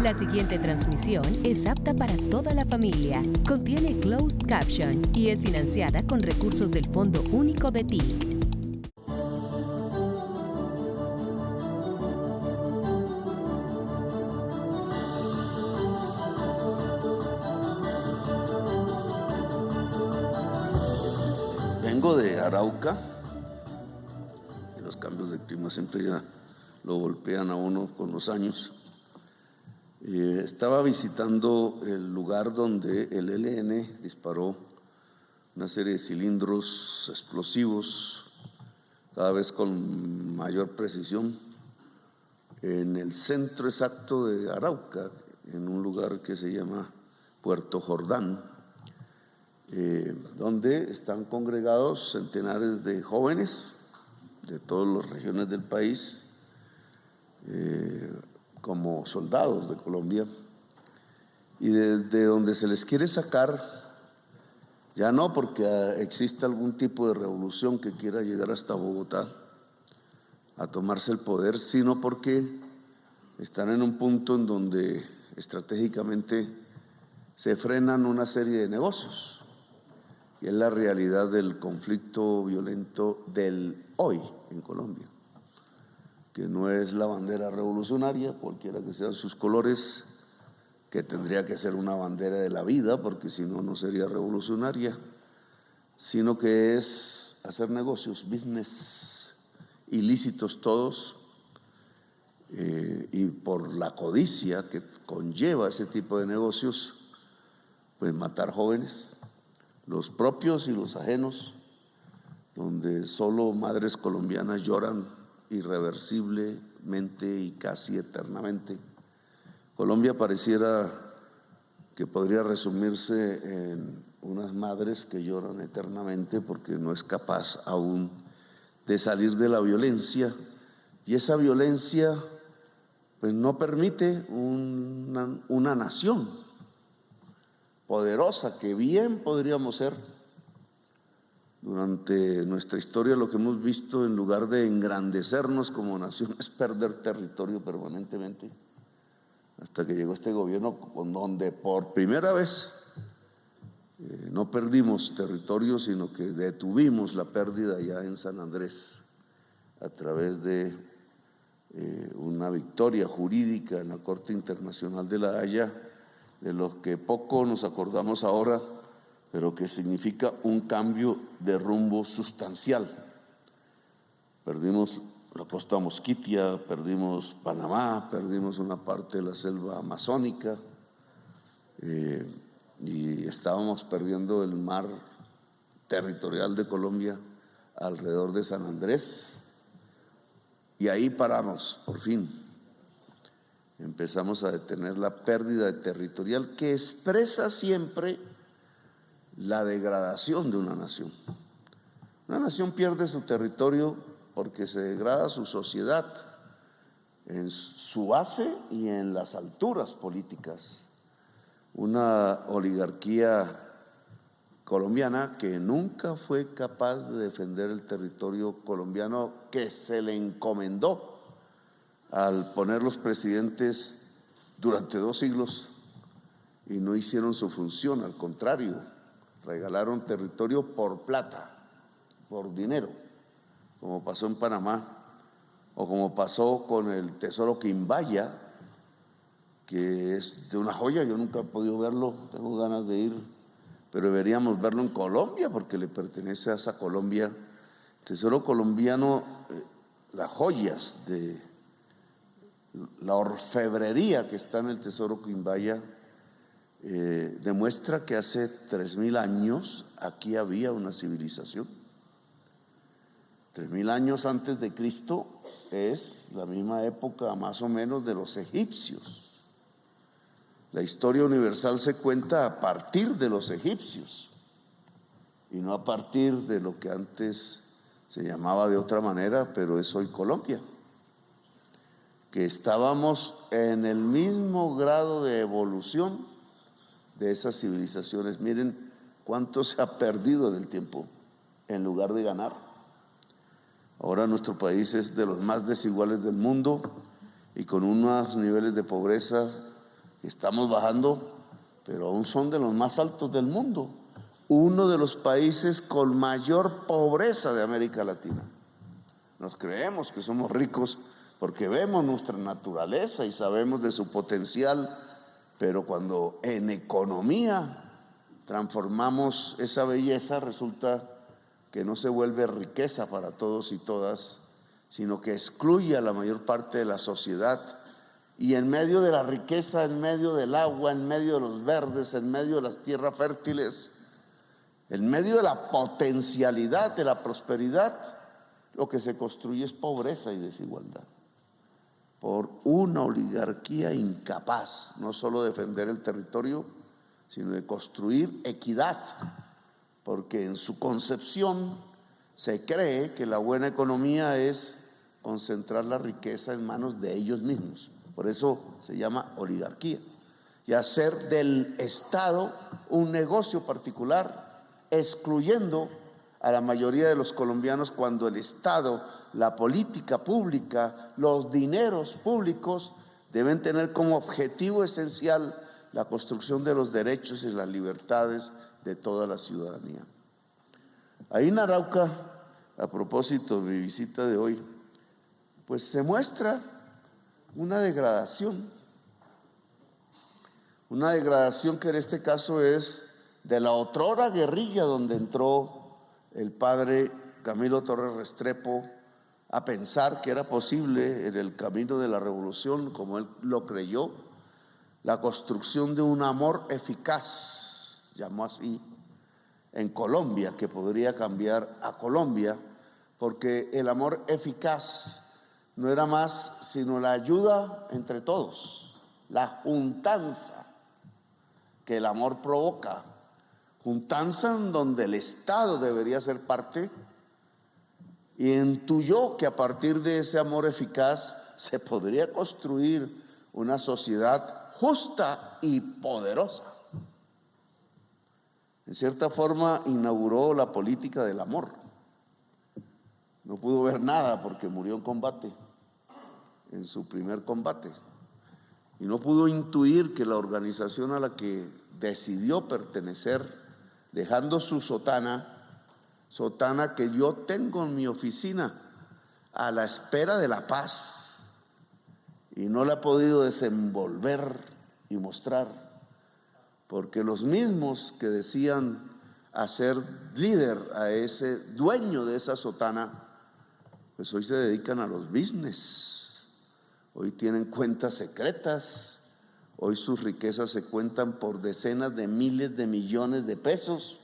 La siguiente transmisión es apta para toda la familia. Contiene closed caption y es financiada con recursos del Fondo Único de TIC. Vengo de Arauca y los cambios de clima siempre ya lo golpean a uno con los años. Estaba visitando el lugar donde el ELN disparó una serie de cilindros explosivos, cada vez con mayor precisión, en el centro exacto de Arauca, en un lugar que se llama Puerto Jordán, donde están congregados centenares de jóvenes de todas las regiones del país, como soldados de Colombia, y desde donde se les quiere sacar, ya no porque exista algún tipo de revolución que quiera llegar hasta Bogotá a tomarse el poder, sino porque están en un punto en donde estratégicamente se frenan una serie de negocios, que es la realidad del conflicto violento del hoy en Colombia, que no es la bandera revolucionaria, cualquiera que sean sus colores, que tendría que ser una bandera de la vida, porque si no, no sería revolucionaria, sino que es hacer negocios, business, ilícitos todos, y por la codicia que conlleva ese tipo de negocios, pues matar jóvenes, los propios y los ajenos, donde solo madres colombianas lloran irreversiblemente y casi eternamente. Colombia pareciera que podría resumirse en unas madres que lloran eternamente porque no es capaz aún de salir de la violencia, y esa violencia pues no permite una nación poderosa, que bien podríamos ser. Durante nuestra historia lo que hemos visto, en lugar de engrandecernos como nación, es perder territorio permanentemente, hasta que llegó este gobierno donde por primera vez no perdimos territorio, sino que detuvimos la pérdida ya en San Andrés a través de una victoria jurídica en la Corte Internacional de La Haya, de los que poco nos acordamos ahora, pero que significa un cambio de rumbo sustancial. Perdimos la costa mosquitia, perdimos Panamá, perdimos una parte de la selva amazónica, y estábamos perdiendo el mar territorial de Colombia alrededor de San Andrés, y ahí paramos, por fin. Empezamos a detener la pérdida territorial que expresa siempre la degradación de una nación. Una nación pierde su territorio porque se degrada su sociedad en su base y en las alturas políticas. Una oligarquía colombiana que nunca fue capaz de defender el territorio colombiano que se le encomendó al poner los presidentes durante 2 siglos, y no hicieron su función, al contrario, regalaron territorio por plata, por dinero, como pasó en Panamá, o como pasó con el Tesoro Quimbaya, que es de una joya. Yo nunca he podido verlo, tengo ganas de ir, pero deberíamos verlo en Colombia, porque le pertenece a esa Colombia. El Tesoro colombiano, las joyas de la orfebrería que está en el Tesoro Quimbaya, demuestra que hace 3000 años aquí había una civilización. 3000 años antes de Cristo es la misma época más o menos de los egipcios. La historia universal se cuenta a partir de los egipcios y no a partir de lo que antes se llamaba de otra manera, pero es hoy Colombia, que estábamos en el mismo grado de evolución de esas civilizaciones. Miren cuánto se ha perdido en el tiempo, en lugar de ganar. Ahora nuestro país es de los más desiguales del mundo y con unos niveles de pobreza Estamos bajando, pero aún son de los más altos del mundo. Uno de los países con mayor pobreza de América Latina. Nos creemos que somos ricos porque vemos nuestra naturaleza y sabemos de su potencial, pero cuando en economía transformamos esa belleza, resulta que no se vuelve riqueza para todos y todas, sino que excluye a la mayor parte de la sociedad. Y en medio de la riqueza, en medio del agua, en medio de los verdes, en medio de las tierras fértiles, en medio de la potencialidad de la prosperidad, lo que se construye es pobreza y desigualdad. Por una oligarquía incapaz, no solo de defender el territorio, sino de construir equidad, porque en su concepción se cree que la buena economía es concentrar la riqueza en manos de ellos mismos. Por eso se llama oligarquía. Y hacer del Estado un negocio particular, excluyendo a la mayoría de los colombianos cuando el Estado, la política pública, los dineros públicos deben tener como objetivo esencial la construcción de los derechos y las libertades de toda la ciudadanía. Ahí en Arauca, a propósito de mi visita de hoy, pues se muestra una degradación que en este caso es de la otrora guerrilla donde entró el padre Camilo Torres Restrepo a pensar que era posible en el camino de la revolución, como él lo creyó, la construcción de un amor eficaz, llamó así, en Colombia, que podría cambiar a Colombia, porque el amor eficaz no era más sino la ayuda entre todos, la juntanza que el amor provoca, juntanza en donde el Estado debería ser parte, y intuyó que a partir de ese amor eficaz se podría construir una sociedad justa y poderosa. En cierta forma inauguró la política del amor. No pudo ver nada porque murió en combate, en su primer combate, y no pudo intuir que la organización a la que decidió pertenecer, dejando su sotana que yo tengo en mi oficina a la espera de la paz, y no la ha podido desenvolver y mostrar, porque los mismos que decían hacer líder a ese dueño de esa sotana, pues hoy se dedican a los business, hoy tienen cuentas secretas, hoy sus riquezas se cuentan por decenas de miles de millones de pesos,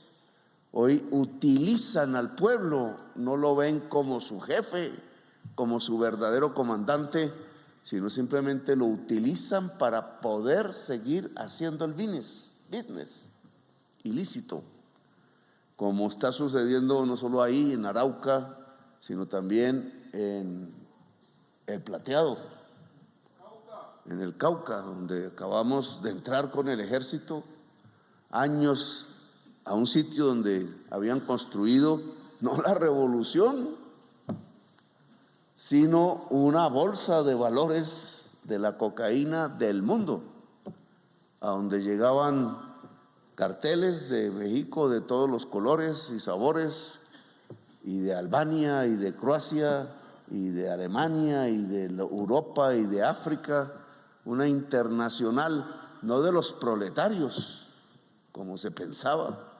hoy utilizan al pueblo, no lo ven como su jefe, como su verdadero comandante, sino simplemente lo utilizan para poder seguir haciendo el business ilícito, como está sucediendo no solo ahí en Arauca, sino también en El Plateado, en el Cauca, donde acabamos de entrar con el ejército, años a un sitio donde habían construido no la revolución, sino una bolsa de valores de la cocaína del mundo, a donde llegaban carteles de México de todos los colores y sabores, y de Albania, y de Croacia, y de Alemania, y de Europa, y de África, una internacional, no de los proletarios, como se pensaba,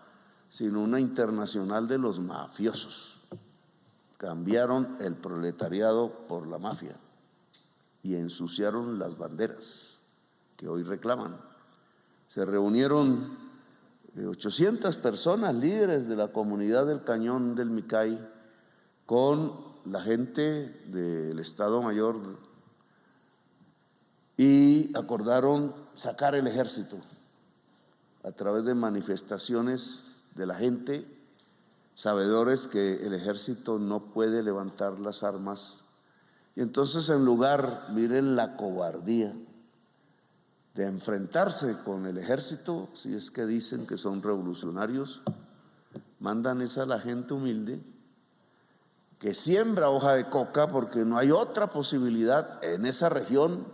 sino una internacional de los mafiosos. Cambiaron el proletariado por la mafia y ensuciaron las banderas que hoy reclaman. Se reunieron 800 personas, líderes de la comunidad del Cañón del Micay, con la gente del Estado Mayor, y acordaron sacar el ejército a través de manifestaciones de la gente, sabedores que el ejército no puede levantar las armas. Y entonces, en lugar, miren la cobardía de enfrentarse con el ejército, si es que dicen que son revolucionarios, mandan esa a la gente humilde que siembra hoja de coca, porque no hay otra posibilidad en esa región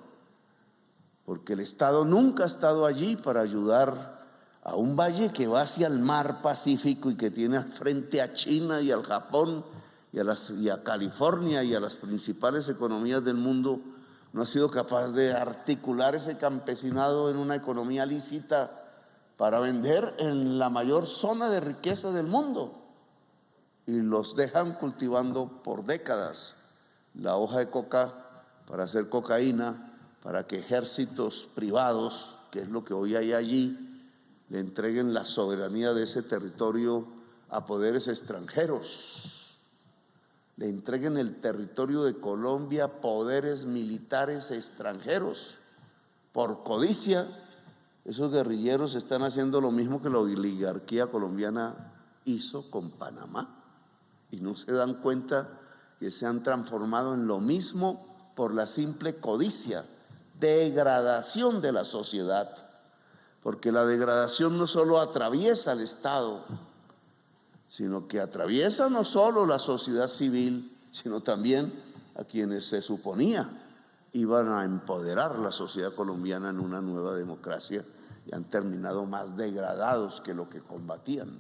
porque el Estado nunca ha estado allí para ayudar a un valle que va hacia el mar Pacífico y que tiene al frente a China y al Japón y a California y a las principales economías del mundo. No ha sido capaz de articular ese campesinado en una economía lícita para vender en la mayor zona de riqueza del mundo, y los dejan cultivando por décadas la hoja de coca para hacer cocaína, para que ejércitos privados, que es lo que hoy hay allí, le entreguen la soberanía de ese territorio a poderes extranjeros, le entreguen el territorio de Colombia a poderes militares extranjeros por codicia. Esos guerrilleros están haciendo lo mismo que la oligarquía colombiana hizo con Panamá, y no se dan cuenta que se han transformado en lo mismo por la simple codicia, degradación de la sociedad, porque la degradación no solo atraviesa al Estado, sino que atraviesa no solo la sociedad civil, sino también a quienes se suponía iban a empoderar la sociedad colombiana en una nueva democracia, y han terminado más degradados que lo que combatían.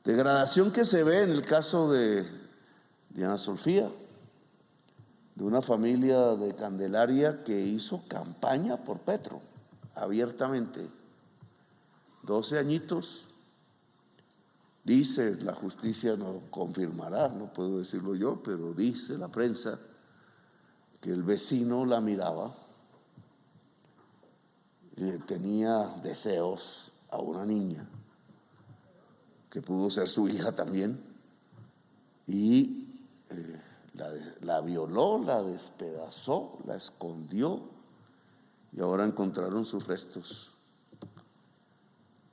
Degradación que se ve en el caso de Diana Sofía, de una familia de Candelaria que hizo campaña por Petro abiertamente, 12 añitos. Dice la justicia, no confirmará, no puedo decirlo yo, pero dice la prensa que el vecino la miraba y le tenía deseos a una niña que pudo ser su hija también, y la violó, la despedazó, la escondió, y ahora encontraron sus restos.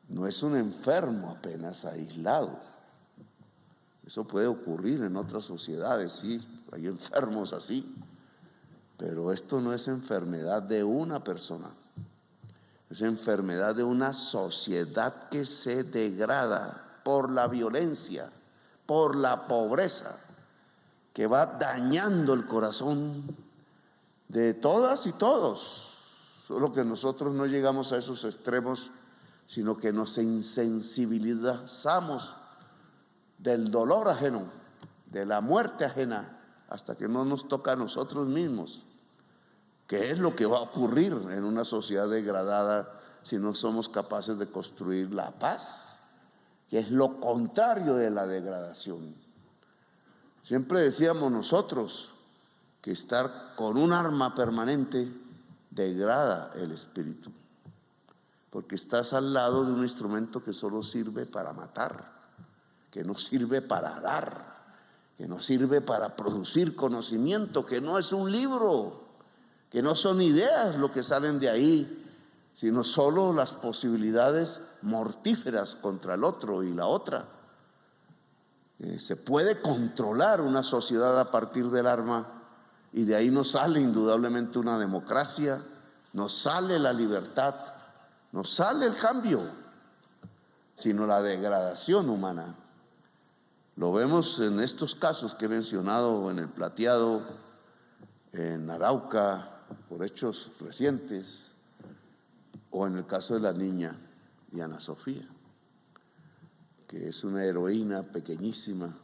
No es un enfermo apenas aislado. Eso puede ocurrir en otras sociedades, sí, hay enfermos así, pero esto no es enfermedad de una persona, es enfermedad de una sociedad que se degrada por la violencia, por la pobreza, que va dañando el corazón de todas y todos. Solo que nosotros no llegamos a esos extremos, sino que nos insensibilizamos del dolor ajeno, de la muerte ajena, hasta que no nos toca a nosotros mismos, que es lo que va a ocurrir en una sociedad degradada si no somos capaces de construir la paz, que es lo contrario de la degradación. Siempre decíamos nosotros que estar con un arma permanente degrada el espíritu, porque estás al lado de un instrumento que solo sirve para matar, que no sirve para dar, que no sirve para producir conocimiento, que no es un libro, que no son ideas lo que salen de ahí, sino solo las posibilidades mortíferas contra el otro y la otra. Se puede controlar una sociedad a partir del arma, y de ahí no sale indudablemente una democracia, no sale la libertad, no sale el cambio, sino la degradación humana. Lo vemos en estos casos que he mencionado, en el Plateado, en Arauca, por hechos recientes, o en el caso de la niña Diana Sofía, que es una heroína pequeñísima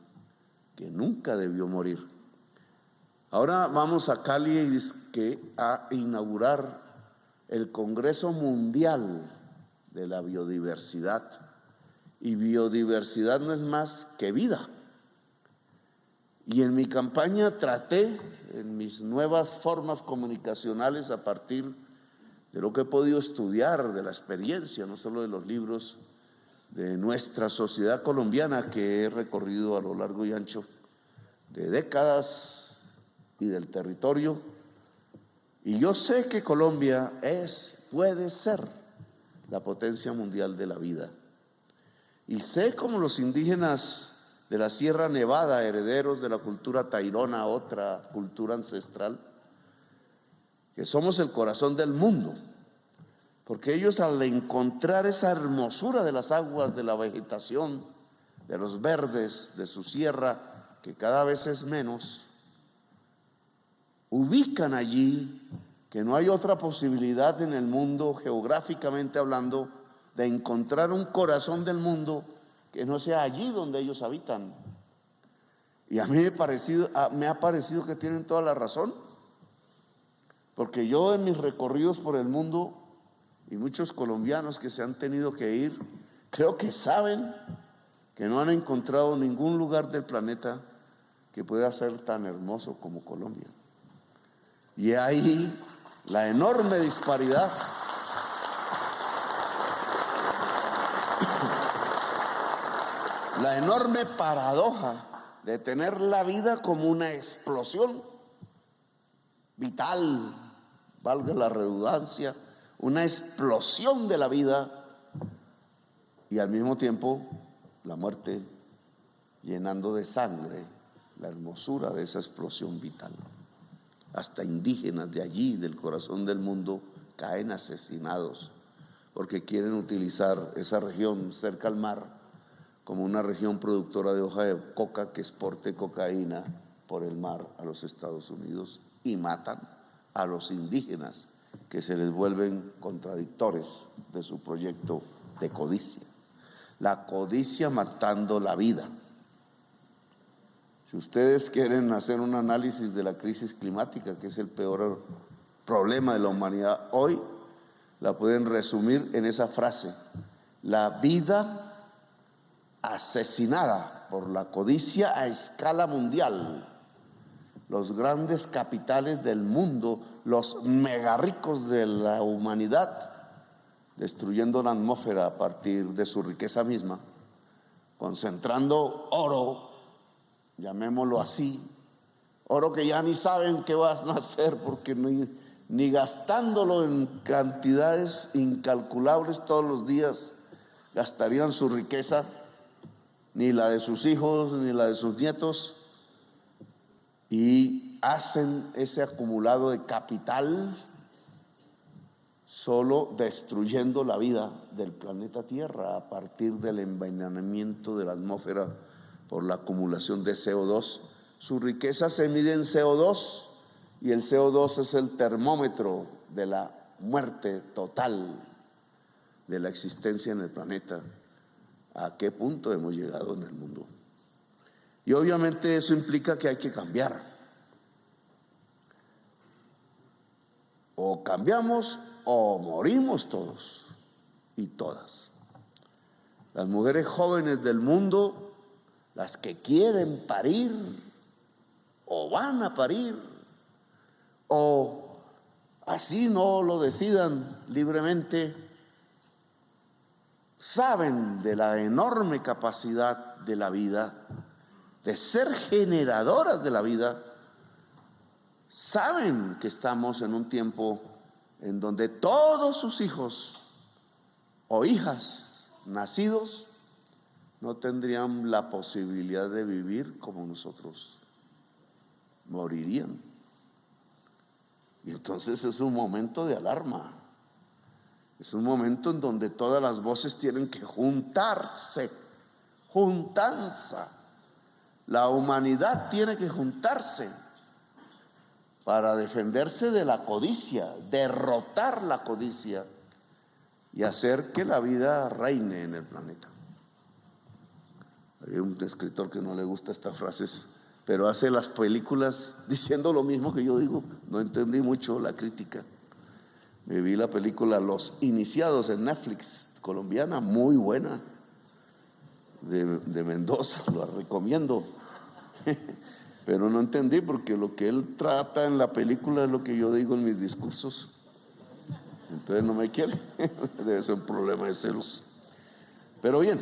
que nunca debió morir. Ahora vamos a Cali a inaugurar el Congreso Mundial de la Biodiversidad, y biodiversidad no es más que vida. Y en mi campaña traté, en mis nuevas formas comunicacionales, a partir de lo que he podido estudiar, de la experiencia, no solo de los libros, de nuestra sociedad colombiana que he recorrido a lo largo y ancho de décadas y del territorio. Y yo sé que Colombia puede ser la potencia mundial de la vida. Y sé como los indígenas de la Sierra Nevada, herederos de la cultura tairona, otra cultura ancestral, que somos el corazón del mundo, porque ellos, al encontrar esa hermosura de las aguas, de la vegetación, de los verdes, de su sierra, que cada vez es menos, ubican allí que no hay otra posibilidad en el mundo, geográficamente hablando, de encontrar un corazón del mundo que no sea allí donde ellos habitan. Y a mí me ha parecido que tienen toda la razón, porque yo en mis recorridos por el mundo, y muchos colombianos que se han tenido que ir, creo que saben que no han encontrado ningún lugar del planeta que pueda ser tan hermoso como Colombia. Y ahí la enorme disparidad, la enorme paradoja de tener la vida como una explosión vital, valga la redundancia, una explosión de la vida, y al mismo tiempo la muerte llenando de sangre la hermosura de esa explosión vital. Hasta indígenas de allí, del corazón del mundo, caen asesinados porque quieren utilizar esa región cerca al mar como una región productora de hoja de coca que exporte cocaína por el mar a los Estados Unidos, y matan a los indígenas que se les vuelven contradictores de su proyecto de codicia. La codicia matando la vida. Si ustedes quieren hacer un análisis de la crisis climática, que es el peor problema de la humanidad hoy, la pueden resumir en esa frase: la vida asesinada por la codicia a escala mundial. Los grandes capitales del mundo, los megarricos de la humanidad, destruyendo la atmósfera a partir de su riqueza misma, concentrando oro, llamémoslo así, oro que ya ni saben qué van a hacer, porque ni gastándolo en cantidades incalculables todos los días gastarían su riqueza, ni la de sus hijos, ni la de sus nietos, y hacen ese acumulado de capital solo destruyendo la vida del planeta Tierra a partir del envenenamiento de la atmósfera por la acumulación de CO2. Su riqueza se mide en CO2, y el CO2 es el termómetro de la muerte total de la existencia en el planeta. ¿A qué punto hemos llegado en el mundo? Y obviamente eso implica que hay que cambiar. O cambiamos o morimos todos y todas. Las mujeres jóvenes del mundo, las que quieren parir o van a parir, o así no lo decidan libremente, saben de la enorme capacidad de la vida, de ser generadoras de la vida, saben que estamos en un tiempo en donde todos sus hijos o hijas nacidos no tendrían la posibilidad de vivir como nosotros, morirían. Y entonces es un momento de alarma. Es un momento en donde todas las voces tienen que juntarse, juntanza. La humanidad tiene que juntarse para defenderse de la codicia, derrotar la codicia y hacer que la vida reine en el planeta. Hay un escritor que no le gusta estas frases, pero hace las películas diciendo lo mismo que yo digo. No entendí mucho la crítica. Me vi la película Los Iniciados en Netflix, colombiana, muy buena, de Mendoza, lo recomiendo. Pero no entendí, porque lo que él trata en la película es lo que yo digo en mis discursos. Entonces no me quiere. Debe ser un problema de celos. Pero bien,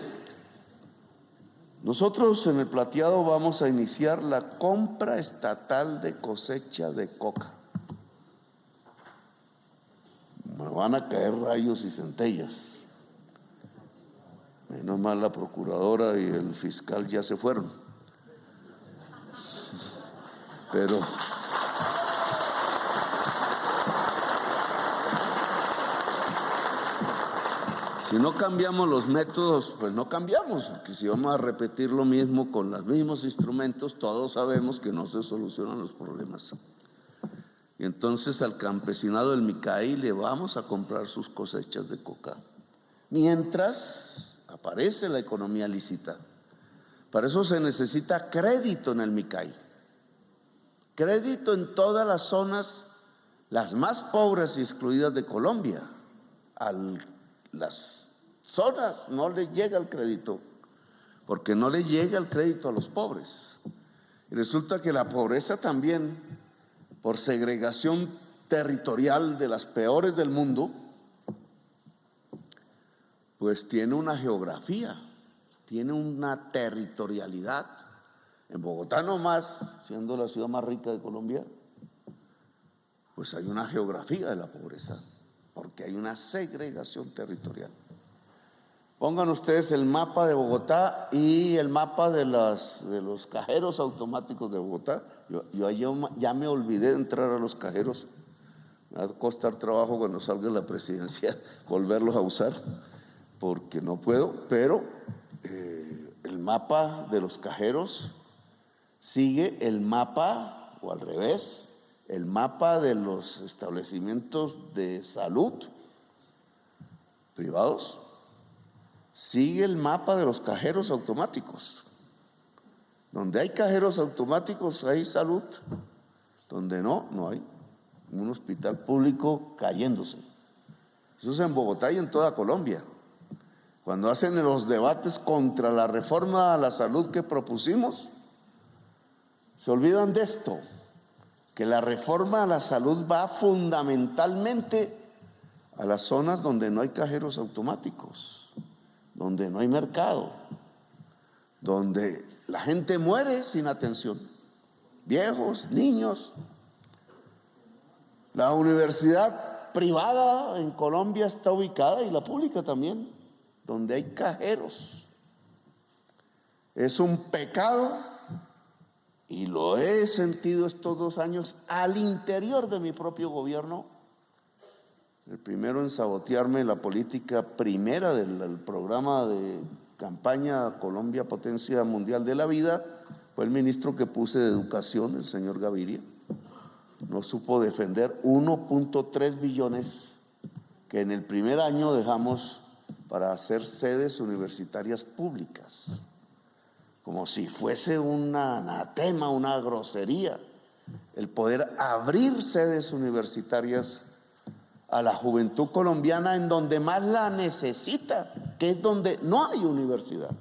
nosotros en el Plateado vamos a iniciar la compra estatal de cosecha de coca. Me van a caer rayos y centellas. Menos mal la procuradora y el fiscal ya se fueron. Pero si no cambiamos los métodos, pues no cambiamos, porque si vamos a repetir lo mismo con los mismos instrumentos, todos sabemos que no se solucionan los problemas. Y entonces al campesinado del Micay le vamos a comprar sus cosechas de coca. Mientras aparece la economía lícita. Para eso se necesita crédito en el Micay. Crédito en todas las zonas, las más pobres y excluidas de Colombia. A las zonas no le llega el crédito, porque no le llega el crédito a los pobres. Y resulta que la pobreza también, por segregación territorial de las peores del mundo, pues tiene una geografía, tiene una territorialidad. En Bogotá nomás, siendo la ciudad más rica de Colombia, pues hay una geografía de la pobreza, porque hay una segregación territorial. Pongan ustedes el mapa de Bogotá y el mapa de los cajeros automáticos de Bogotá. Yo ya me olvidé de entrar a los cajeros. Me va a costar trabajo cuando salga la presidencia volverlos a usar, porque no puedo, pero el mapa de los cajeros sigue el mapa, o al revés, el mapa de los establecimientos de salud privados, sigue el mapa de los cajeros automáticos. Donde hay cajeros automáticos hay salud, donde no, no hay. Un hospital público cayéndose. Eso es en Bogotá y en toda Colombia. Cuando hacen los debates contra la reforma a la salud que propusimos, se olvidan de esto, que la reforma a la salud va fundamentalmente a las zonas donde no hay cajeros automáticos, donde no hay mercado, donde la gente muere sin atención, viejos, niños. La universidad privada en Colombia está ubicada, y la pública también, donde hay cajeros. Es un pecado, y lo he sentido estos 2 años al interior de mi propio gobierno. El primero en sabotearme la política primera del programa de campaña Colombia Potencia Mundial de la Vida fue el ministro que puse de Educación, el señor Gaviria. No supo defender 1.3 billones que en el primer año dejamos para hacer sedes universitarias públicas, como si fuese un anatema, una grosería, el poder abrir sedes universitarias a la juventud colombiana en donde más la necesita, que es donde no hay universidad,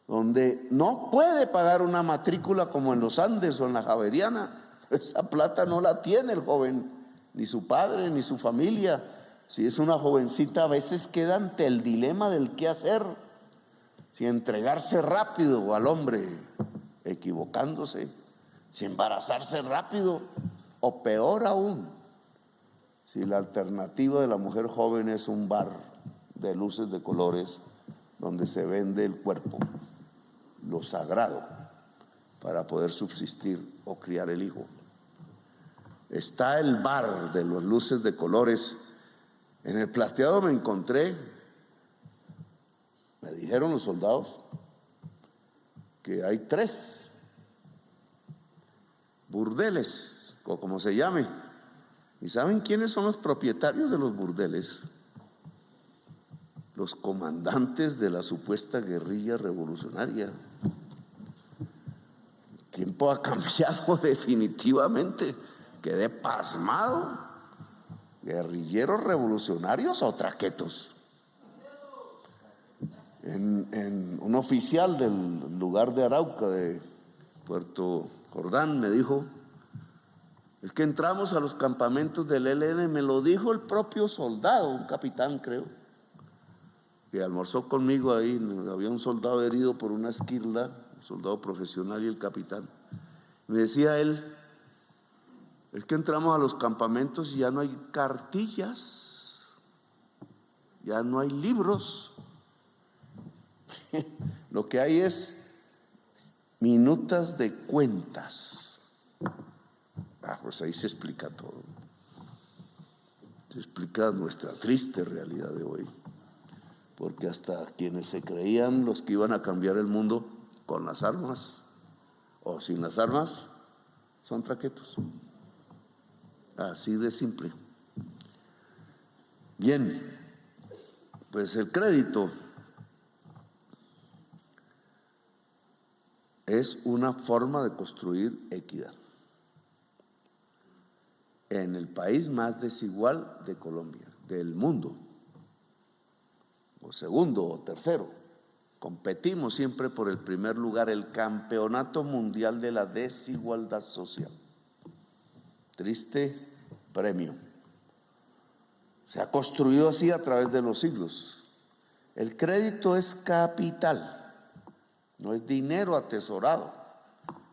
donde no puede pagar una matrícula como en los Andes o en la Javeriana. Esa plata no la tiene el joven, ni su padre, ni su familia. Si es una jovencita, a veces queda ante el dilema del qué hacer, si entregarse rápido al hombre equivocándose, si embarazarse rápido, o peor aún, si la alternativa de la mujer joven es un bar de luces de colores donde se vende el cuerpo, lo sagrado, para poder subsistir o criar el hijo. Está el bar de las luces de colores. En el Plateado me encontré, me dijeron los soldados, que hay 3 burdeles, o como se llame. ¿Y saben quiénes son los propietarios de los burdeles? Los comandantes de la supuesta guerrilla revolucionaria. El tiempo ha cambiado definitivamente. Quedé pasmado. ¿Guerrilleros revolucionarios o traquetos? Un oficial del lugar de Arauca, de Puerto Jordán, me dijo: es que entramos a los campamentos del ELN, me lo dijo el propio soldado, un capitán creo, que almorzó conmigo ahí. Había un soldado herido por una esquirla, un soldado profesional, y el capitán. Me decía él: es que entramos a los campamentos y ya no hay cartillas, ya no hay libros. Lo que hay es minutas de cuentas. Pues ahí se explica todo. Se explica nuestra triste realidad de hoy. Porque hasta quienes se creían los que iban a cambiar el mundo con las armas o sin las armas son traquetos. Así de simple. Bien, pues el crédito es una forma de construir equidad en el país más desigual de Colombia, del mundo, o segundo o tercero. Competimos siempre por el primer lugar, el campeonato mundial de la desigualdad social. Triste premio. Se ha construido así a través de los siglos. El crédito es capital, no es dinero atesorado,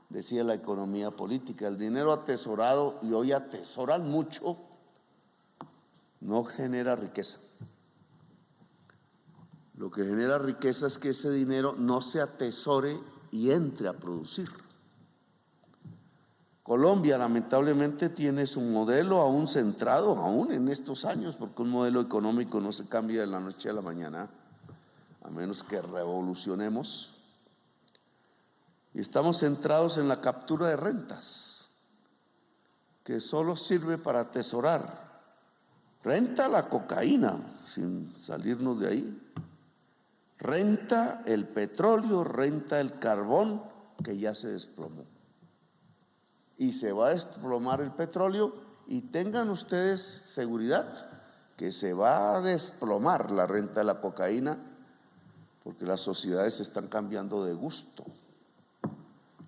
decía la economía política. El dinero atesorado, y hoy atesoran mucho, no genera riqueza. Lo que genera riqueza es que ese dinero no se atesore y entre a producir. Colombia lamentablemente tiene su modelo aún centrado, aún en estos años, porque un modelo económico no se cambia de la noche a la mañana, a menos que revolucionemos. Y estamos centrados en la captura de rentas, que solo sirve para atesorar. Renta la cocaína, sin salirnos de ahí. Renta el petróleo, renta el carbón, que ya se desplomó. Y se va a desplomar el petróleo, y tengan ustedes seguridad que se va a desplomar la renta de la cocaína, porque las sociedades están cambiando de gusto.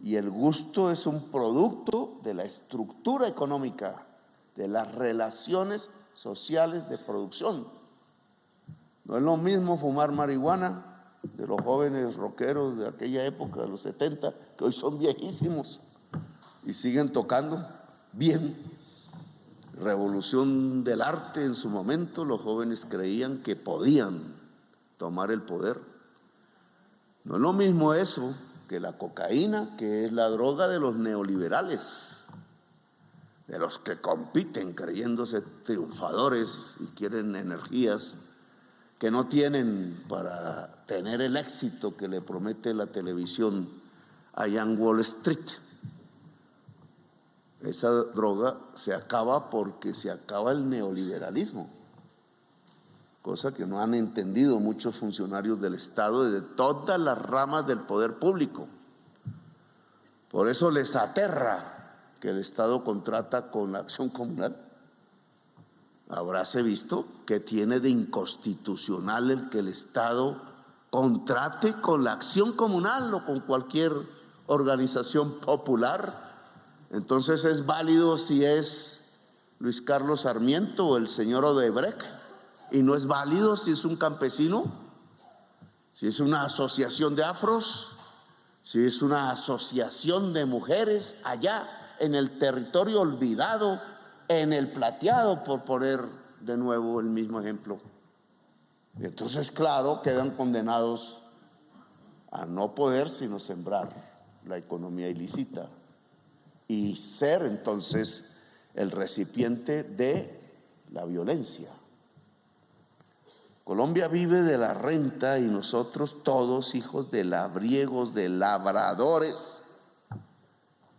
Y el gusto es un producto de la estructura económica, de las relaciones sociales de producción. No es lo mismo fumar marihuana de los jóvenes rockeros de aquella época, de los 70, que hoy son viejísimos y siguen tocando bien. Revolución del arte en su momento, los jóvenes creían que podían tomar el poder. No es lo mismo eso que la cocaína, que es la droga de los neoliberales, de los que compiten creyéndose triunfadores y quieren energías que no tienen para tener el éxito que le promete la televisión allá en Wall Street. Esa droga se acaba porque se acaba el neoliberalismo, cosa que no han entendido muchos funcionarios del Estado y de todas las ramas del poder público. Por eso les aterra que el Estado contrata con la acción comunal. Habráse visto que tiene de inconstitucional el que el Estado contrate con la acción comunal o con cualquier organización popular. Entonces es válido si es Luis Carlos Sarmiento o el señor Odebrecht, y no es válido si es un campesino, si es una asociación de afros, si es una asociación de mujeres allá en el territorio olvidado, en el Plateado, por poner de nuevo el mismo ejemplo. Y entonces, claro, quedan condenados a no poder sino sembrar la economía ilícita y ser entonces el recipiente de la violencia. Colombia vive de la renta y nosotros todos, hijos de labriegos, de labradores,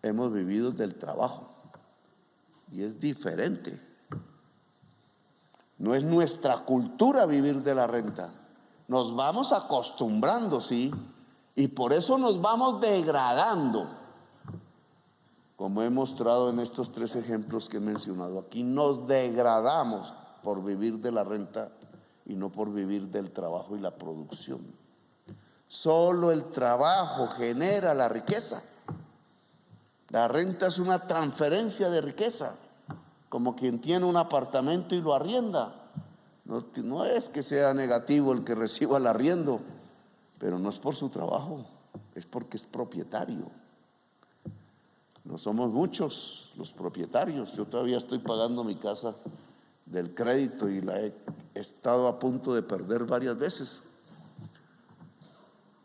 hemos vivido del trabajo. Y es diferente. No es nuestra cultura vivir de la renta. Nos vamos acostumbrando, sí, y por eso nos vamos degradando. Como he mostrado en estos 3 ejemplos que he mencionado aquí, nos degradamos por vivir de la renta y no por vivir del trabajo y la producción. Solo el trabajo genera la riqueza. La renta es una transferencia de riqueza, como quien tiene un apartamento y lo arrienda. No es que sea negativo el que reciba el arriendo, pero no es por su trabajo, es porque es propietario. No somos muchos los propietarios. Yo todavía estoy pagando mi casa del crédito y la he estado a punto de perder varias veces.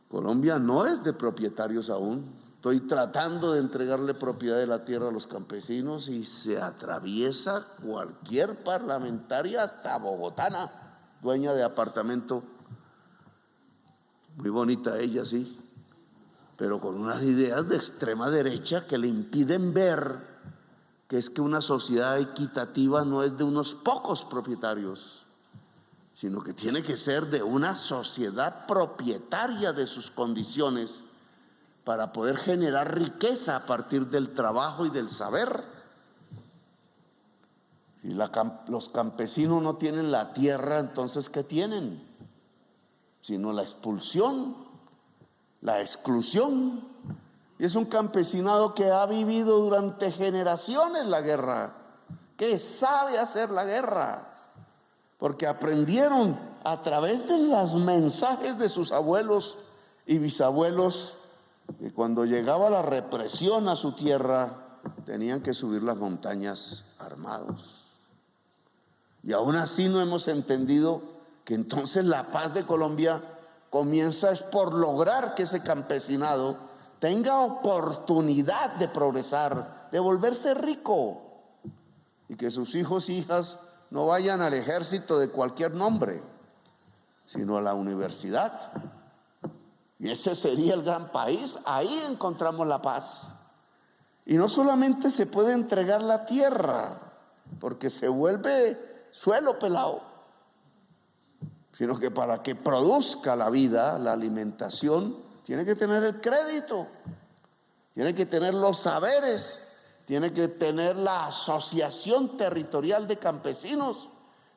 Colombia no es de propietarios aún. Estoy tratando de entregarle propiedad de la tierra a los campesinos y se atraviesa cualquier parlamentaria, hasta bogotana, dueña de apartamento. Muy bonita ella, sí, pero con unas ideas de extrema derecha que le impiden ver que es que una sociedad equitativa no es de unos pocos propietarios, sino que tiene que ser de una sociedad propietaria de sus condiciones para poder generar riqueza a partir del trabajo y del saber. Si los campesinos no tienen la tierra, entonces ¿qué tienen? Sino la expulsión, la exclusión. Y es un campesinado que ha vivido durante generaciones la guerra, que sabe hacer la guerra, porque aprendieron a través de los mensajes de sus abuelos y bisabuelos que cuando llegaba la represión a su tierra tenían que subir las montañas armados. Y aún así no hemos entendido que entonces la paz de Colombia comienza es por lograr que ese campesinado tenga oportunidad de progresar, de volverse rico, y que sus hijos e hijas no vayan al ejército de cualquier nombre, sino a la universidad. Y ese sería el gran país. Ahí encontramos la paz. Y no solamente se puede entregar la tierra, porque se vuelve suelo pelado, sino que para que produzca la vida, la alimentación, tiene que tener el crédito, tiene que tener los saberes, tiene que tener la asociación territorial de campesinos,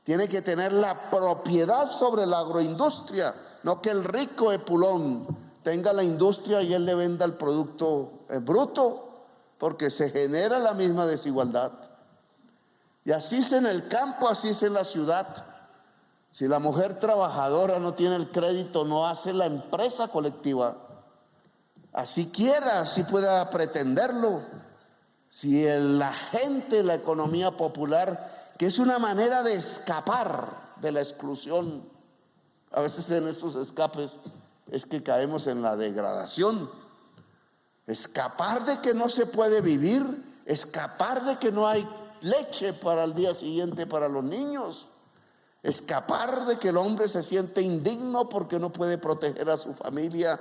tiene que tener la propiedad sobre la agroindustria, no que el rico epulón tenga la industria y él le venda el producto bruto, porque se genera la misma desigualdad. Y así es en el campo, así es en la ciudad. Si la mujer trabajadora no tiene el crédito, no hace la empresa colectiva. Así quiera, así pueda pretenderlo. Si la gente, la economía popular, que es una manera de escapar de la exclusión, a veces en esos escapes es que caemos en la degradación. Escapar de que no se puede vivir, escapar de que no hay leche para el día siguiente para los niños, escapar de que el hombre se siente indigno porque no puede proteger a su familia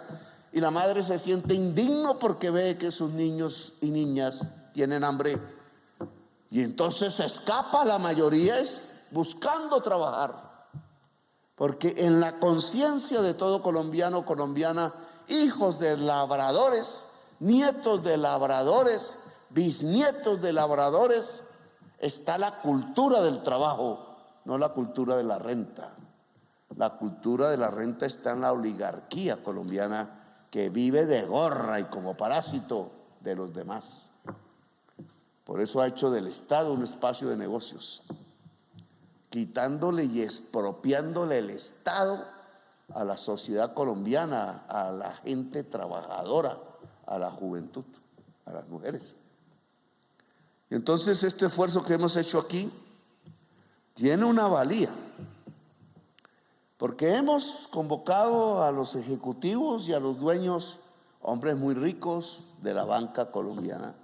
y la madre se siente indigno porque ve que sus niños y niñas tienen hambre. Y entonces se escapa, la mayoría es buscando trabajar, porque en la conciencia de todo colombiano, colombiana, hijos de labradores, nietos de labradores, bisnietos de labradores, está la cultura del trabajo, no la cultura de la renta. La cultura de la renta está en la oligarquía colombiana que vive de gorra y como parásito de los demás. Por eso ha hecho del Estado un espacio de negocios, quitándole y expropiándole el Estado a la sociedad colombiana, a la gente trabajadora, a la juventud, a las mujeres. Y entonces este esfuerzo que hemos hecho aquí tiene una valía, porque hemos convocado a los ejecutivos y a los dueños, hombres muy ricos de la banca colombiana,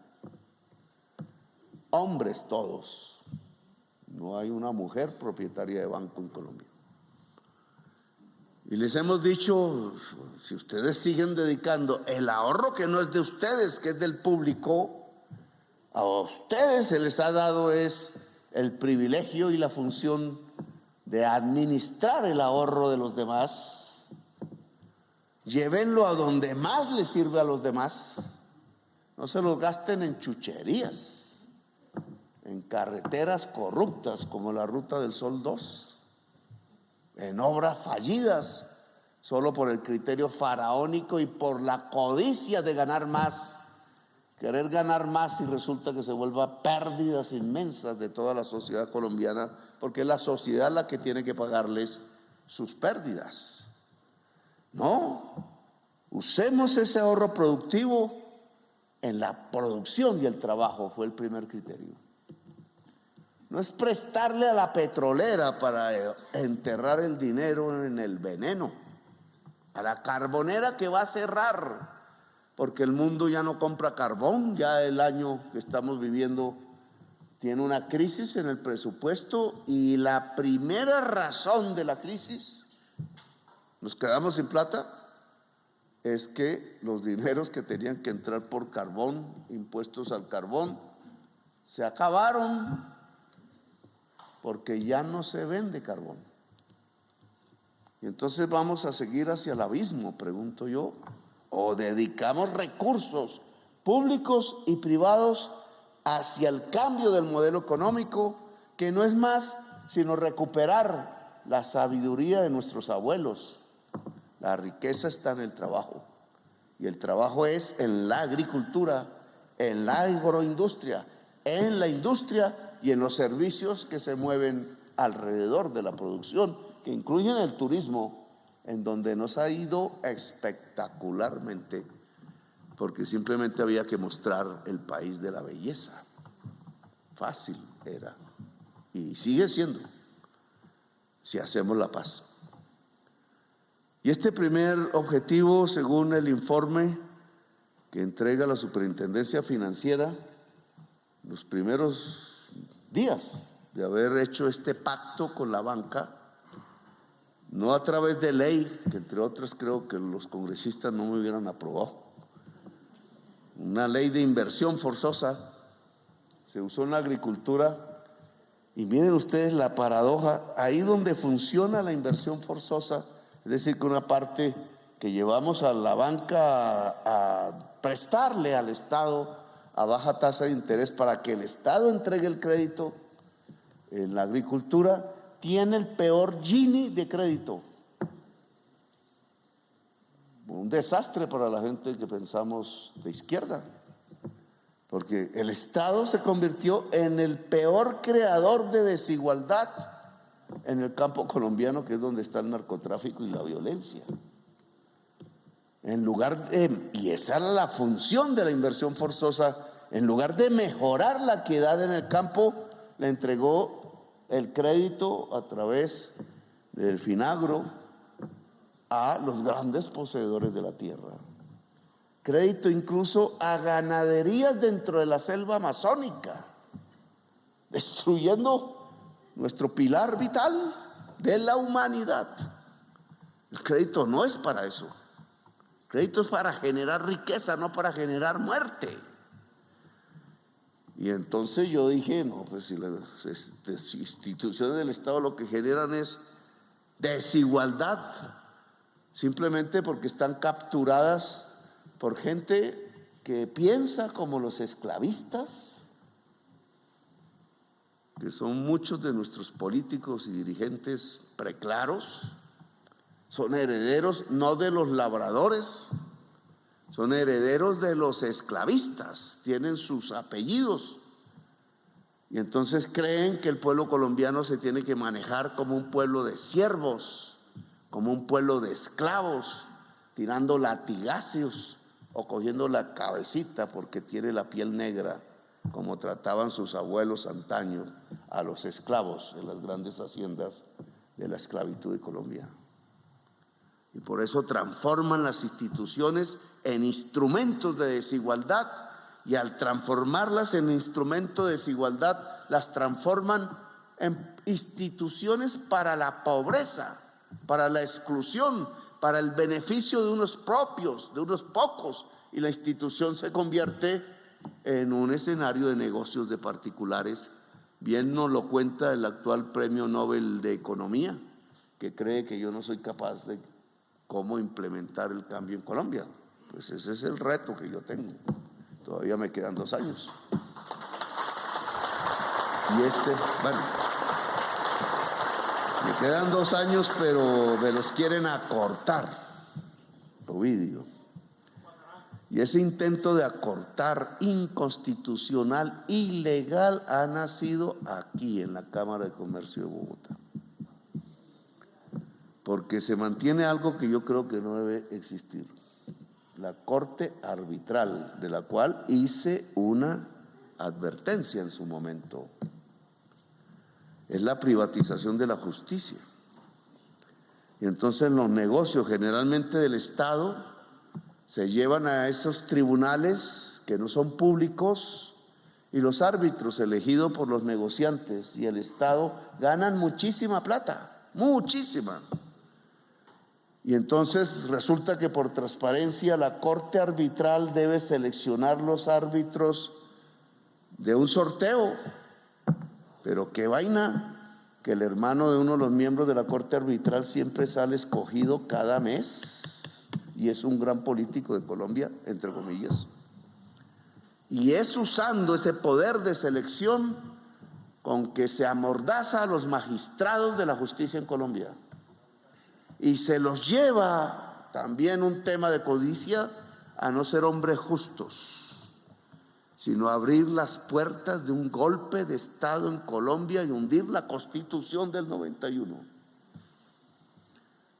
hombres todos, no hay una mujer propietaria de banco en Colombia. Y les hemos dicho, si ustedes siguen dedicando el ahorro que no es de ustedes, que es del público, a ustedes se les ha dado es el privilegio y la función de administrar el ahorro de los demás. Llévenlo a donde más les sirve a los demás. No se lo gasten en chucherías, en carreteras corruptas como la Ruta del Sol 2, en obras fallidas solo por el criterio faraónico y por la codicia de ganar más. Querer ganar más y resulta que se vuelva pérdidas inmensas de toda la sociedad colombiana, porque es la sociedad la que tiene que pagarles sus pérdidas. No, usemos ese ahorro productivo en la producción y el trabajo, fue el primer criterio. No es prestarle a la petrolera para enterrar el dinero en el veneno, a la carbonera que va a cerrar, porque el mundo ya no compra carbón, ya el año que estamos viviendo tiene una crisis en el presupuesto y la primera razón de la crisis, nos quedamos sin plata, es que los dineros que tenían que entrar por carbón, impuestos al carbón, se acabaron porque ya no se vende carbón. Y entonces vamos a seguir hacia el abismo, pregunto yo, o dedicamos recursos públicos y privados hacia el cambio del modelo económico, que no es más sino recuperar la sabiduría de nuestros abuelos. La riqueza está en el trabajo, y el trabajo es en la agricultura, en la agroindustria, en la industria y en los servicios que se mueven alrededor de la producción, que incluyen el turismo, en donde nos ha ido espectacularmente, porque simplemente había que mostrar el país de la belleza. Fácil era, y sigue siendo, si hacemos la paz. Y este primer objetivo, según el informe que entrega la Superintendencia Financiera, los primeros días de haber hecho este pacto con la banca, no a través de ley, que entre otras creo que los congresistas no me hubieran aprobado, una ley de inversión forzosa, se usó en la agricultura. Y miren ustedes la paradoja, ahí donde funciona la inversión forzosa, es decir, que una parte que llevamos a la banca a prestarle al Estado a baja tasa de interés para que el Estado entregue el crédito, en la agricultura tiene el peor Gini de crédito. Un desastre para la gente que pensamos de izquierda, porque el Estado se convirtió en el peor creador de desigualdad en el campo colombiano, que es donde está el narcotráfico y la violencia. En lugar de, y esa era la función de la inversión forzosa, en lugar de mejorar la equidad en el campo, le entregó el crédito a través del Finagro a los grandes poseedores de la tierra. Crédito incluso a ganaderías dentro de la selva amazónica, destruyendo nuestro pilar vital de la humanidad. El crédito no es para eso. El crédito es para generar riqueza, no para generar muerte. Y entonces yo dije, no, pues si las instituciones del Estado lo que generan es desigualdad, simplemente porque están capturadas por gente que piensa como los esclavistas, que son muchos de nuestros políticos y dirigentes preclaros, son herederos no de los labradores, son herederos de los esclavistas, tienen sus apellidos, y entonces creen que el pueblo colombiano se tiene que manejar como un pueblo de siervos, como un pueblo de esclavos, tirando latigazos o cogiendo la cabecita porque tiene la piel negra, como trataban sus abuelos antaño a los esclavos en las grandes haciendas de la esclavitud de Colombia. Y por eso transforman las instituciones en instrumentos de desigualdad, y al transformarlas en instrumentos de desigualdad, las transforman en instituciones para la pobreza, para la exclusión, para el beneficio de unos propios, de unos pocos, y la institución se convierte en un escenario de negocios de particulares. Bien nos lo cuenta el actual Premio Nobel de Economía, que cree que yo no soy capaz de cómo implementar el cambio en Colombia. Pues ese es el reto que yo tengo. Todavía me quedan 2 años. Y bueno, me quedan 2 años, pero me los quieren acortar, Ovidio. Y ese intento de acortar inconstitucional, ilegal, ha nacido aquí en la Cámara de Comercio de Bogotá. Porque se mantiene algo que yo creo que no debe existir: la Corte Arbitral, de la cual hice una advertencia en su momento. Es la privatización de la justicia. Y entonces los negocios generalmente del Estado se llevan a esos tribunales que no son públicos, y los árbitros elegidos por los negociantes y el Estado ganan muchísima plata, muchísima. Y entonces resulta que por transparencia la Corte Arbitral debe seleccionar los árbitros de un sorteo. Pero qué vaina que el hermano de uno de los miembros de la Corte Arbitral siempre sale escogido cada mes y es un gran político de Colombia, entre comillas. Y es usando ese poder de selección con que se amordaza a los magistrados de la justicia en Colombia y se los lleva también un tema de codicia a no ser hombres justos, sino abrir las puertas de un golpe de Estado en Colombia y hundir la Constitución del 91.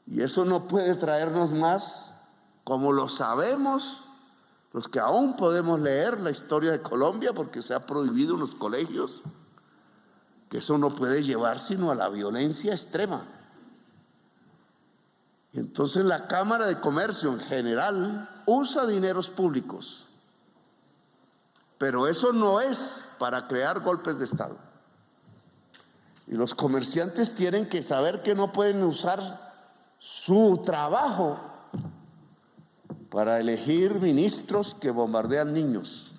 Y eso no puede traernos más, como lo sabemos los que aún podemos leer la historia de Colombia, porque se ha prohibido en los colegios, que eso no puede llevar sino a la violencia extrema. Y entonces la Cámara de Comercio en general usa dineros públicos, pero eso no es para crear golpes de Estado. Y los comerciantes tienen que saber que no pueden usar su trabajo para elegir ministros que bombardean niños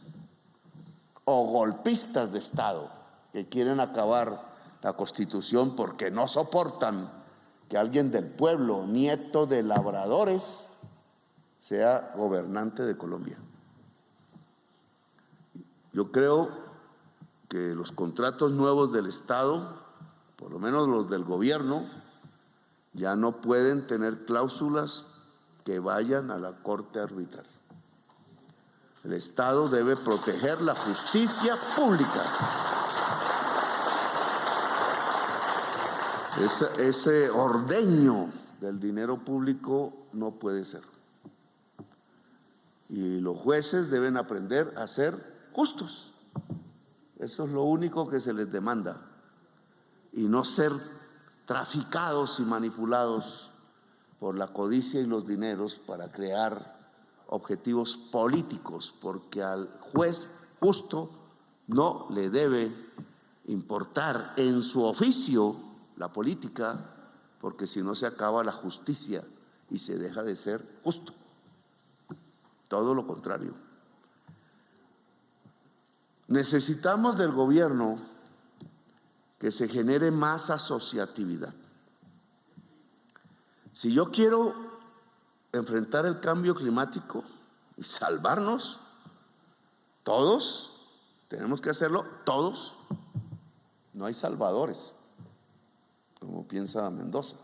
o golpistas de Estado que quieren acabar la Constitución porque no soportan que alguien del pueblo, nieto de labradores, sea gobernante de Colombia. Yo creo que los contratos nuevos del Estado, por lo menos los del gobierno, ya no pueden tener cláusulas que vayan a la Corte Arbitral. El Estado debe proteger la justicia pública. Ese ordeño del dinero público no puede ser. Y los jueces deben aprender a ser justos. Eso es lo único que se les demanda. Y no ser traficados y manipulados por la codicia y los dineros para crear objetivos políticos, porque al juez justo no le debe importar en su oficio la política, porque si no se acaba la justicia y se deja de ser justo. Todo lo contrario. Necesitamos del gobierno que se genere más asociatividad. Si yo quiero enfrentar el cambio climático y salvarnos, todos, tenemos que hacerlo todos. No hay salvadores, como piensa Mendoza.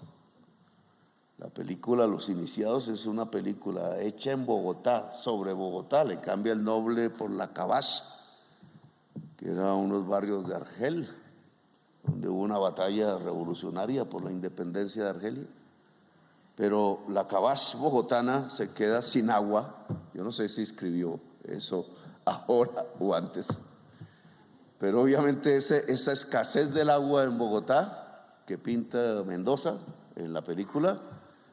La película Los Iniciados es una película hecha en Bogotá, sobre Bogotá, le cambia el nombre por La Cabache, que eran unos barrios de Argel, donde hubo una batalla revolucionaria por la independencia de Argelia. Pero la Cabache bogotana se queda sin agua. Yo no sé si escribió eso ahora o antes, pero obviamente esa escasez del agua en Bogotá que pinta Mendoza en la película,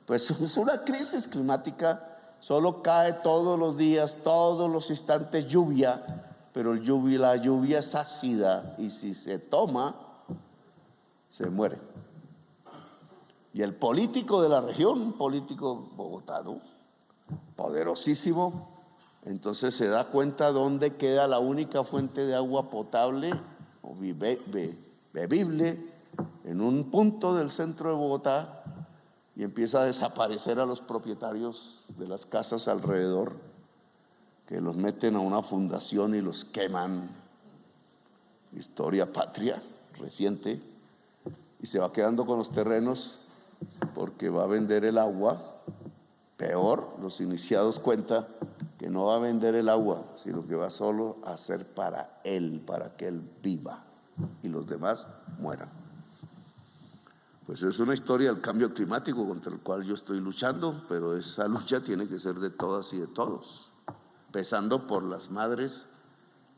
pues es una crisis climática. Solo cae todos los días, todos los instantes lluvia, pero la lluvia es ácida y si se toma, se muere. Y el político de la región, un político bogotano, poderosísimo, entonces se da cuenta dónde queda la única fuente de agua potable o bebible en un punto del centro de Bogotá y empieza a desaparecer a los propietarios de las casas alrededor, que los meten a una fundación y los queman. Historia patria reciente. Y se va quedando con los terrenos porque va a vender el agua. Peor, Los Iniciados cuenta que no va a vender el agua, sino que va solo a ser para él, para que él viva y los demás mueran. Pues es una historia del cambio climático contra el cual yo estoy luchando, pero esa lucha tiene que ser de todas y de todos, empezando por las madres,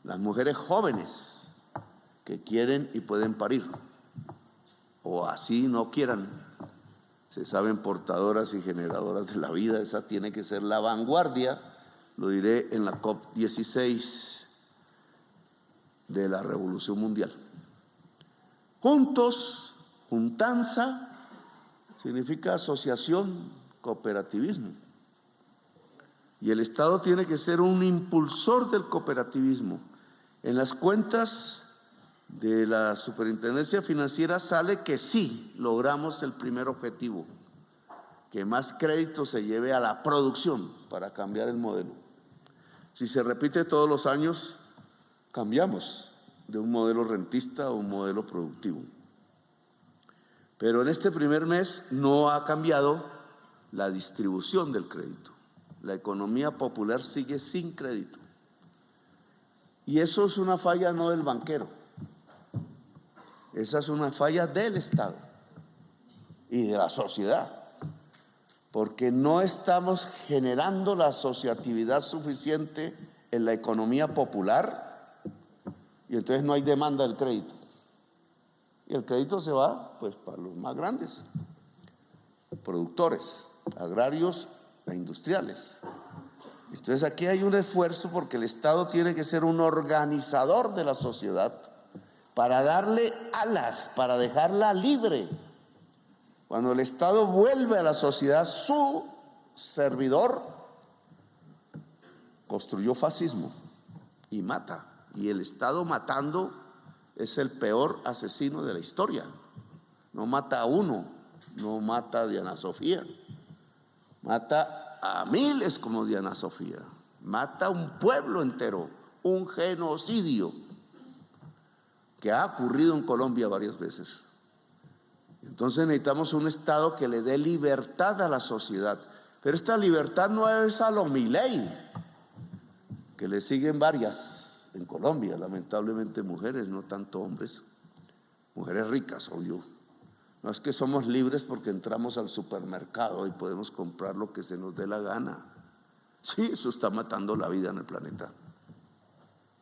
las mujeres jóvenes que quieren y pueden parir, o así no quieran, se saben portadoras y generadoras de la vida. Esa tiene que ser la vanguardia, lo diré en la COP16 de la Revolución Mundial. Juntos, juntanza, significa asociación, cooperativismo. Y el Estado tiene que ser un impulsor del cooperativismo En las cuentas de la Superintendencia Financiera sale que sí logramos el primer objetivo, que más crédito se lleve a la producción para cambiar el modelo. Si se repite todos los años, cambiamos de un modelo rentista a un modelo productivo. Pero en este primer mes no ha cambiado la distribución del crédito. La economía popular sigue sin crédito. Y eso es una falla no del banquero, esa es una falla del Estado y de la sociedad, porque no estamos generando la asociatividad suficiente en la economía popular y entonces no hay demanda del crédito. Y el crédito se va pues para los más grandes, productores, agrarios e industriales. Entonces aquí hay un esfuerzo porque el Estado tiene que ser un organizador de la sociedad para darle alas, para dejarla libre. Cuando el Estado vuelve a la sociedad su servidor, construyó fascismo y mata. Y el Estado matando es el peor asesino de la historia. No mata a uno, no mata a Diana Sofía, mata a miles como Diana Sofía, mata a un pueblo entero, un genocidio que ha ocurrido en Colombia varias veces. Entonces necesitamos un Estado que le dé libertad a la sociedad, pero esta libertad no es a lo Milei, que le siguen varias en Colombia, lamentablemente mujeres, no tanto hombres, mujeres ricas, obvio. No es que somos libres porque entramos al supermercado y podemos comprar lo que se nos dé la gana. Sí, eso está matando la vida en el planeta.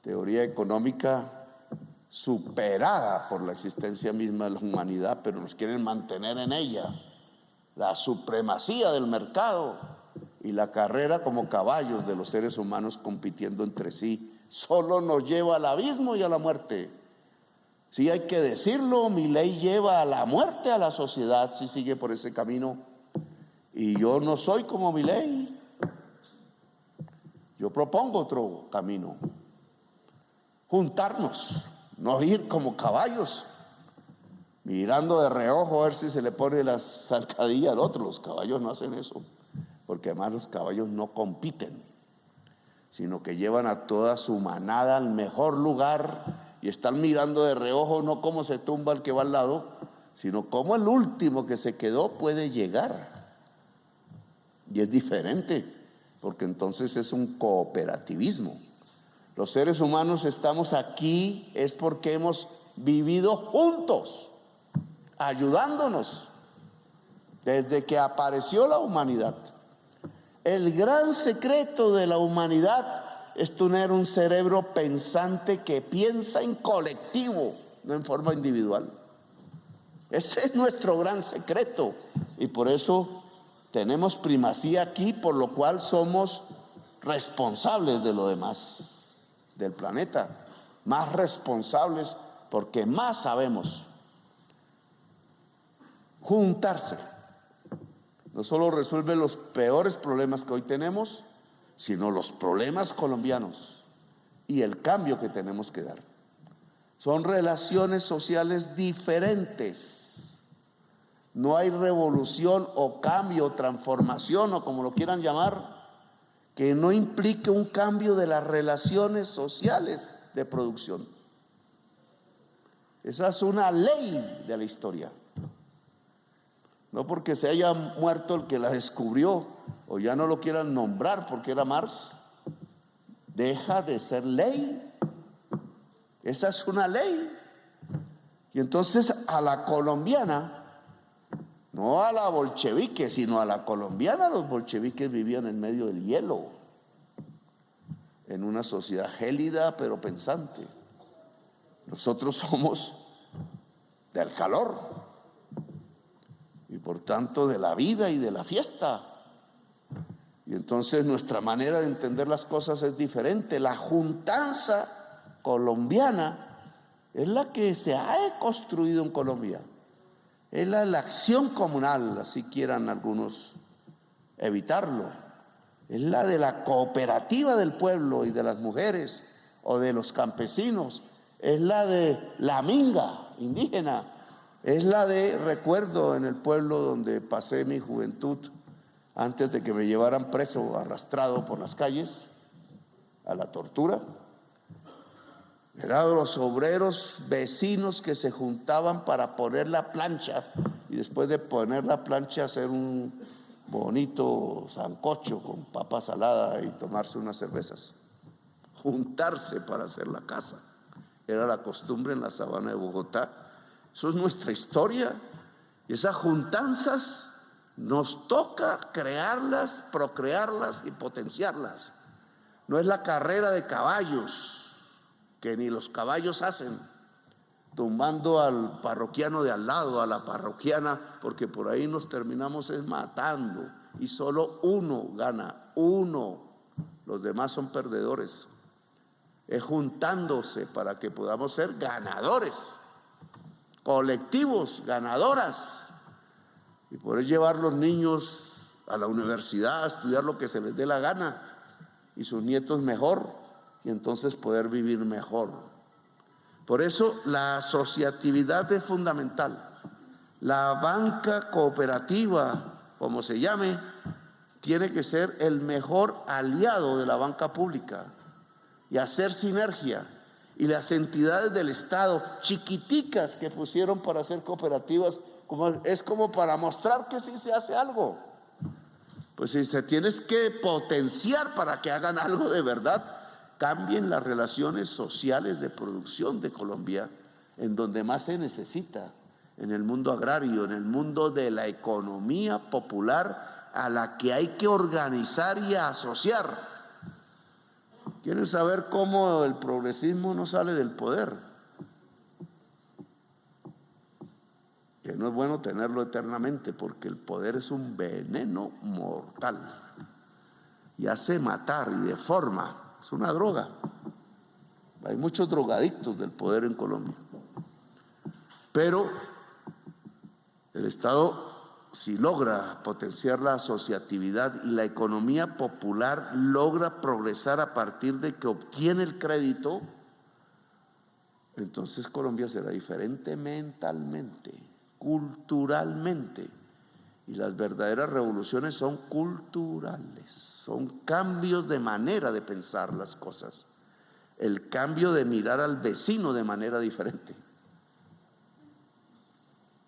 Teoría económica superada por la existencia misma de la humanidad, pero nos quieren mantener en ella. La supremacía del mercado y la carrera como caballos de los seres humanos compitiendo entre sí solo nos lleva al abismo y a la muerte. Sí, hay que decirlo, Milei lleva a la muerte a la sociedad si sigue por ese camino. Y yo no soy como Milei. Yo propongo otro camino. Juntarnos, no ir como caballos, mirando de reojo a ver si se le pone la zancadilla al otro. Los caballos no hacen eso, porque además los caballos no compiten, sino que llevan a toda su manada al mejor lugar y están mirando de reojo no cómo se tumba el que va al lado, sino cómo el último que se quedó puede llegar. Y es diferente, porque entonces es un cooperativismo. Los seres humanos estamos aquí es porque hemos vivido juntos, ayudándonos, desde que apareció la humanidad. El gran secreto de la humanidad es tener un cerebro pensante que piensa en colectivo, no en forma individual. Ese es nuestro gran secreto y por eso tenemos primacía aquí, por lo cual somos responsables de lo demás, del planeta, más responsables porque más sabemos. Juntarse no solo resuelve los peores problemas que hoy tenemos, sino los problemas colombianos y el cambio que tenemos que dar. Son relaciones sociales diferentes. No hay revolución o cambio o transformación o como lo quieran llamar, que no implique un cambio de las relaciones sociales de producción. Esa es una ley de la historia. No porque se haya muerto el que la descubrió o ya no lo quieran nombrar porque era Marx, deja de ser ley. Esa es una ley. Y entonces a la colombiana, no a la bolchevique, sino a la colombiana, los bolcheviques vivían en medio del hielo, en una sociedad gélida pero pensante. Nosotros somos del calor y por tanto de la vida y de la fiesta. Y entonces nuestra manera de entender las cosas es diferente. La juntanza colombiana es la que se ha construido en Colombia. Es la acción comunal, así quieran algunos evitarlo. Es la de la cooperativa del pueblo y de las mujeres o de los campesinos, es la de la minga indígena, es la de, recuerdo en el pueblo donde pasé mi juventud, antes de que me llevaran preso, arrastrado por las calles, a la tortura, eran los obreros vecinos que se juntaban para poner la plancha y después de poner la plancha hacer un bonito sancocho con papa salada y tomarse unas cervezas. Juntarse para hacer la casa. Era la costumbre en la sabana de Bogotá. Eso es nuestra historia. Y esas juntanzas nos toca crearlas, procrearlas y potenciarlas. No es la carrera de caballos, que ni los caballos hacen, tumbando al parroquiano de al lado, a la parroquiana, porque por ahí nos terminamos matando y solo uno gana, uno, los demás son perdedores. Es juntándose para que podamos ser ganadores, colectivos, ganadoras, y poder llevar los niños a la universidad a estudiar lo que se les dé la gana y sus nietos mejor, y entonces poder vivir mejor. Por eso la asociatividad es fundamental. La banca cooperativa, como se llame, tiene que ser el mejor aliado de la banca pública y hacer sinergia. Y las entidades del Estado, chiquiticas que pusieron para hacer cooperativas, es como para mostrar que sí se hace algo. Pues si se tienes que potenciar para que hagan algo de verdad, cambien las relaciones sociales de producción de Colombia, en donde más se necesita, en el mundo agrario, en el mundo de la economía popular, a la que hay que organizar y asociar. ¿Quieren saber cómo el progresismo no sale del poder? Que no es bueno tenerlo eternamente, porque el poder es un veneno mortal y hace matar y deforma. Es una droga. Hay muchos drogadictos del poder en Colombia. Pero el Estado, si logra potenciar la asociatividad y la economía popular, logra progresar a partir de que obtiene el crédito, entonces Colombia será diferente mentalmente, culturalmente. Y las verdaderas revoluciones son culturales, son cambios de manera de pensar las cosas, el cambio de mirar al vecino de manera diferente.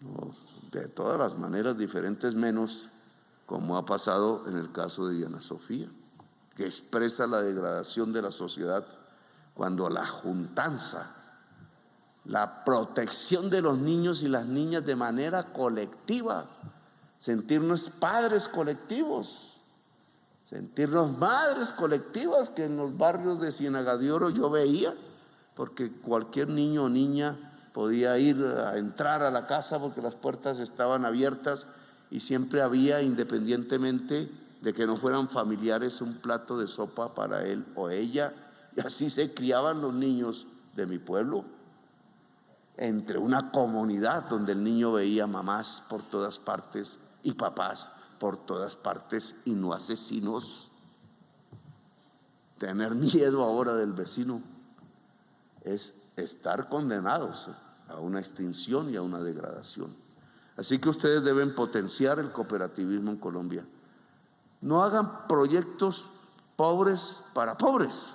No, de todas las maneras diferentes, menos como ha pasado en el caso de Diana Sofía, que expresa la degradación de la sociedad cuando la juntanza, la protección de los niños y las niñas de manera colectiva, sentirnos padres colectivos, sentirnos madres colectivas, que en los barrios de Ciénaga de Oro yo veía, porque cualquier niño o niña podía ir a entrar a la casa porque las puertas estaban abiertas y siempre había, independientemente de que no fueran familiares, un plato de sopa para él o ella, y así se criaban los niños de mi pueblo, entre una comunidad donde el niño veía mamás por todas partes y papás por todas partes y no asesinos. Tener miedo ahora del vecino es estar condenados a una extinción y a una degradación. Así que ustedes deben potenciar el cooperativismo en Colombia. No hagan proyectos pobres para pobres.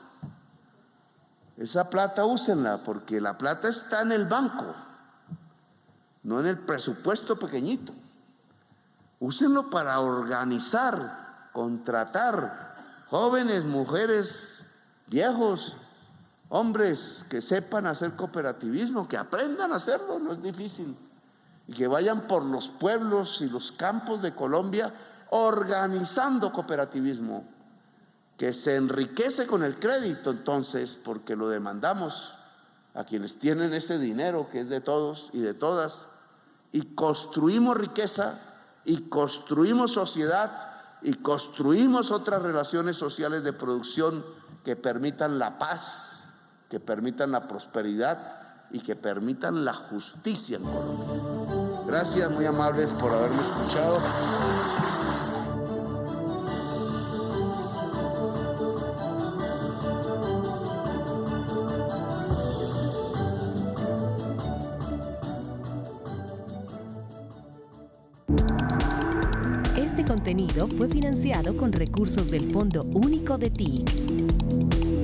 Esa plata úsenla, porque la plata está en el banco, no en el presupuesto pequeñito. Úsenlo para organizar, contratar jóvenes, mujeres, viejos, hombres que sepan hacer cooperativismo, que aprendan a hacerlo, no es difícil, y que vayan por los pueblos y los campos de Colombia organizando cooperativismo, que se enriquece con el crédito entonces, porque lo demandamos a quienes tienen ese dinero que es de todos y de todas, y construimos riqueza, y construimos sociedad, y construimos otras relaciones sociales de producción que permitan la paz, que permitan la prosperidad y que permitan la justicia en Colombia. Gracias, muy amables por haberme escuchado. contenido fue financiado con recursos del Fondo Único de TIC.